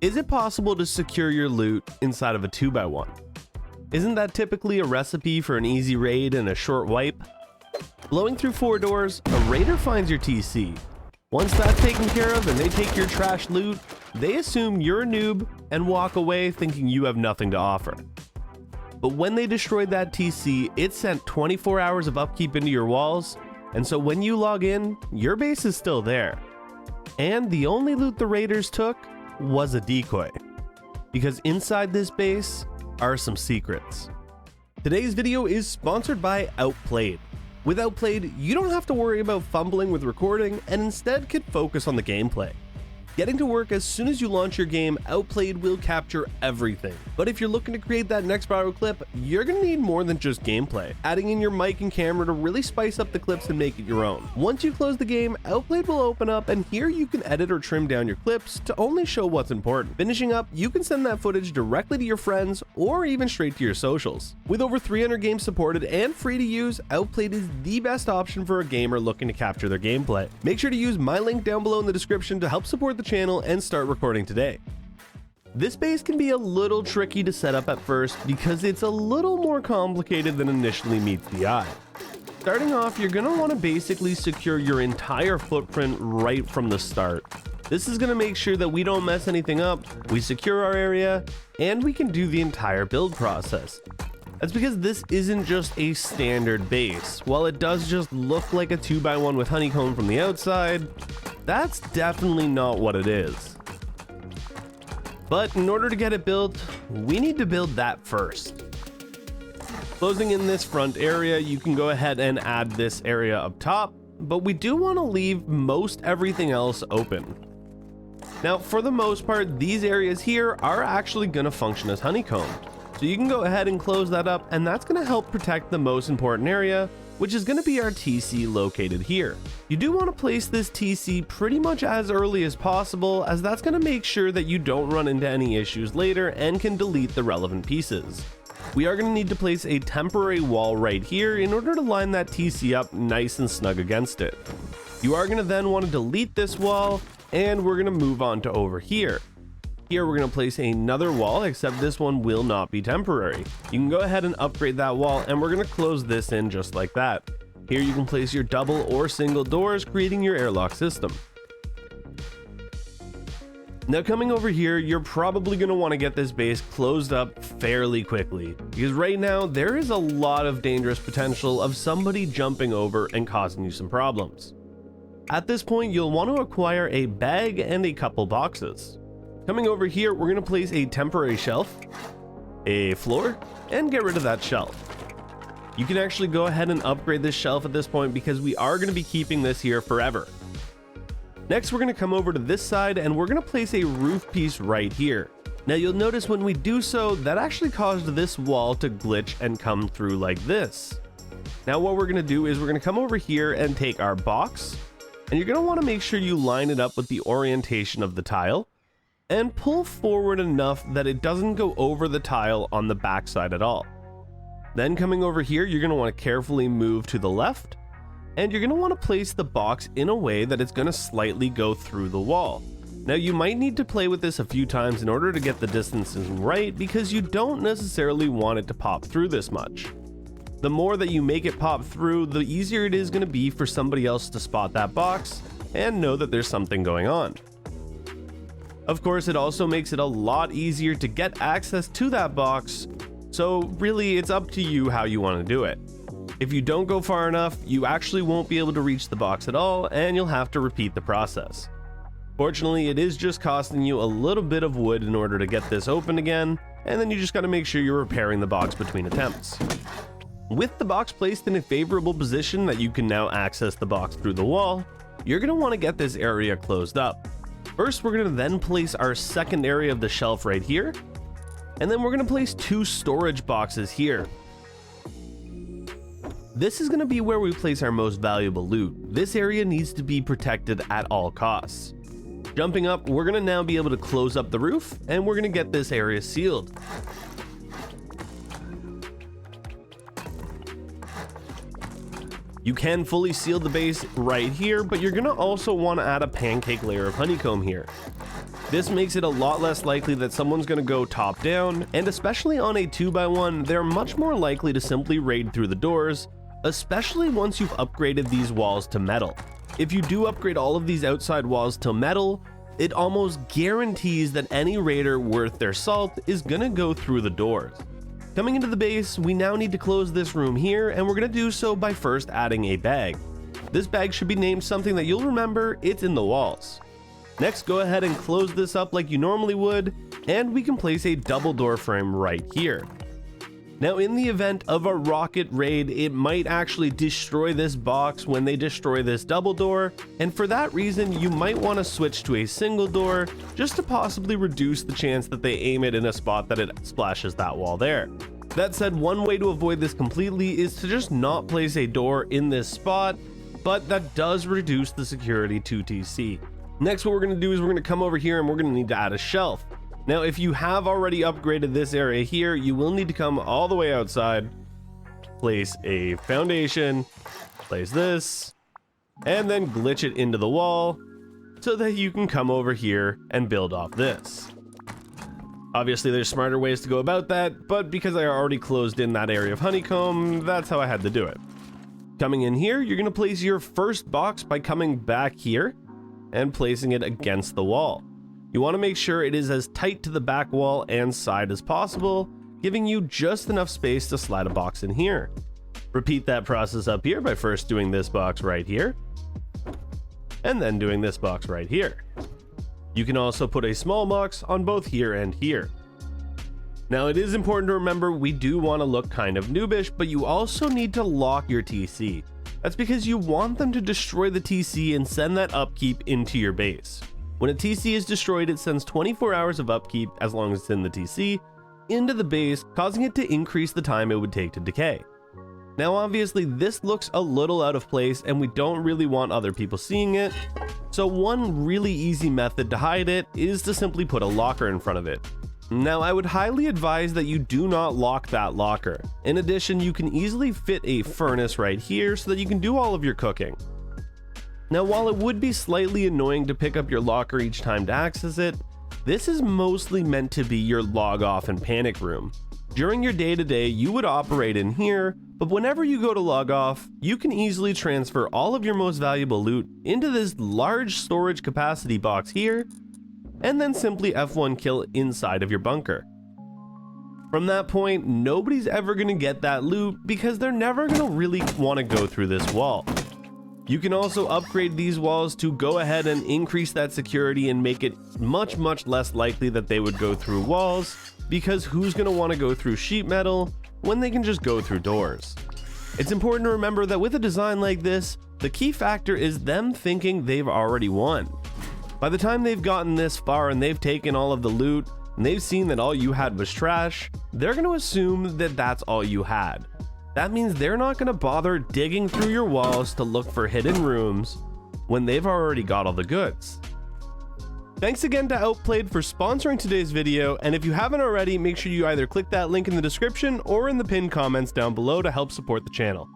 Is it possible to secure your loot inside of a 2x1? Isn't that typically a recipe for an easy raid and a short wipe? Blowing through 4 doors, a raider finds your TC. Once that's taken care of and they take your trash loot, they assume you're a noob and walk away thinking you have nothing to offer. But when they destroyed that TC, it sent 24 hours of upkeep into your walls, and so when you log in, your base is still there. And the only loot the raiders took was a decoy, because inside this base are some secrets. Today's video is sponsored by Outplayed. With Outplayed, you don't have to worry about fumbling with recording and instead can focus on the gameplay. Getting to work as soon as you launch your game, Outplayed will capture everything. But if you're looking to create that next viral clip, you're gonna need more than just gameplay, adding in your mic and camera to really spice up the clips and make it your own. Once you close the game, Outplayed will open up, and here you can edit or trim down your clips to only show what's important. Finishing up, you can send that footage directly to your friends or even straight to your socials. With over 300 games supported and free to use, Outplayed is the best option for a gamer looking to capture their gameplay. Make sure to use my link down below in the description to help support the channel and start recording today. This base can be a little tricky to set up at first because it's a little more complicated than initially meets the eye. Starting off, you're going to want to basically secure your entire footprint right from the start. This is going to make sure that we don't mess anything up, we secure our area, and we can do the entire build process. That's because this isn't just a standard base. While it does just look like a 2x1 with honeycomb from the outside, that's definitely not what it is. But in order to get it built, we need to build that first. Closing in this front area, you can go ahead and add this area up top, but we do want to leave most everything else open. Now, for the most part, these areas here are actually going to function as honeycombed. So you can go ahead and close that up, and that's going to help protect the most important area, which is going to be our TC located here. You do want to place this TC pretty much as early as possible, as that's going to make sure that you don't run into any issues later and can delete the relevant pieces. We are going to need to place a temporary wall right here in order to line that TC up nice and snug against it. You are going to then want to delete this wall, and we're going to move on to over here. Here we're going to place another wall, except this one will not be temporary. You can go ahead and upgrade that wall, and we're going to close this in just like that. Here you can place your double or single doors, creating your airlock system. Now coming over here, you're probably going to want to get this base closed up fairly quickly, because right now there is a lot of dangerous potential of somebody jumping over and causing you some problems. At this point, you'll want to acquire a bag and a couple boxes. Coming over here, we're going to place a temporary shelf, a floor, and get rid of that shelf. You can actually go ahead and upgrade this shelf at this point because we are going to be keeping this here forever. Next, we're going to come over to this side and we're going to place a roof piece right here. Now you'll notice when we do so, that actually caused this wall to glitch and come through like this. Now what we're going to do is we're going to come over here and take our box, and you're going to want to make sure you line it up with the orientation of the tile, and pull forward enough that it doesn't go over the tile on the backside at all. Then coming over here, you're going to want to carefully move to the left, and you're going to want to place the box in a way that it's going to slightly go through the wall. Now you might need to play with this a few times in order to get the distances right, because you don't necessarily want it to pop through this much. The more that you make it pop through, the easier it is going to be for somebody else to spot that box and know that there's something going on. Of course, it also makes it a lot easier to get access to that box, so really it's up to you how you want to do it. If you don't go far enough, you actually won't be able to reach the box at all, and you'll have to repeat the process. Fortunately, it is just costing you a little bit of wood in order to get this open again, and then you just got to make sure you're repairing the box between attempts. With the box placed in a favorable position that you can now access the box through the wall, you're going to want to get this area closed up. First, we're going to then place our second area of the shelf right here, and then we're going to place 2 storage boxes here. This is going to be where we place our most valuable loot. This area needs to be protected at all costs. Jumping up, we're going to now be able to close up the roof, and we're going to get this area sealed. You can fully seal the base right here, but you're going to also want to add a pancake layer of honeycomb here. This makes it a lot less likely that someone's going to go top down, and especially on a 2x1, they're much more likely to simply raid through the doors, especially once you've upgraded these walls to metal. If you do upgrade all of these outside walls to metal, it almost guarantees that any raider worth their salt is going to go through the doors. Coming into the base, we now need to close this room here, and we're going to do so by first adding a bag. This bag should be named something that you'll remember. It's in the walls. Next, go ahead and close this up like you normally would, and we can place a double door frame right here. Now, in the event of a rocket raid, it might actually destroy this box when they destroy this double door, and for that reason, you might want to switch to a single door just to possibly reduce the chance that they aim it in a spot that it splashes that wall there. That said, one way to avoid this completely is to just not place a door in this spot, but that does reduce the security to TC. Next, what we're going to do is we're going to come over here and we're going to need to add a shelf. Now, if you have already upgraded this area here, you will need to come all the way outside, place a foundation, place this, and then glitch it into the wall so that you can come over here and build off this. Obviously, there's smarter ways to go about that, but because I already closed in that area of honeycomb, that's how I had to do it. Coming in here, you're going to place your first box by coming back here and placing it against the wall. You want to make sure it is as tight to the back wall and side as possible, giving you just enough space to slide a box in here. Repeat that process up here by first doing this box right here, and then doing this box right here. You can also put a small box on both here and here. Now, it is important to remember we do want to look kind of noobish, but you also need to lock your TC. That's because you want them to destroy the TC and send that upkeep into your base. When a TC is destroyed, it sends 24 hours of upkeep, as long as it's in the TC, into the base, causing it to increase the time it would take to decay. Now, obviously, this looks a little out of place and we don't really want other people seeing it, so one really easy method to hide it is to simply put a locker in front of it. Now, I would highly advise that you do not lock that locker. In addition, you can easily fit a furnace right here so that you can do all of your cooking. Now, while it would be slightly annoying to pick up your locker each time to access it, this is mostly meant to be your log off and panic room. During your day-to-day, you would operate in here, but whenever you go to log off, you can easily transfer all of your most valuable loot into this large storage capacity box here, and then simply F1 kill inside of your bunker. From that point, nobody's ever going to get that loot because they're never going to really want to go through this wall. You can also upgrade these walls to go ahead and increase that security and make it much less likely that they would go through walls, because who's going to want to go through sheet metal when they can just go through doors? It's important to remember that with a design like this, the key factor is them thinking they've already won. By the time they've gotten this far and they've taken all of the loot and they've seen that all you had was trash, they're going to assume that that's all you had. That means they're not going to bother digging through your walls to look for hidden rooms when they've already got all the goods. Thanks again to Outplayed for sponsoring today's video, and if you haven't already, make sure you either click that link in the description or in the pinned comments down below to help support the channel.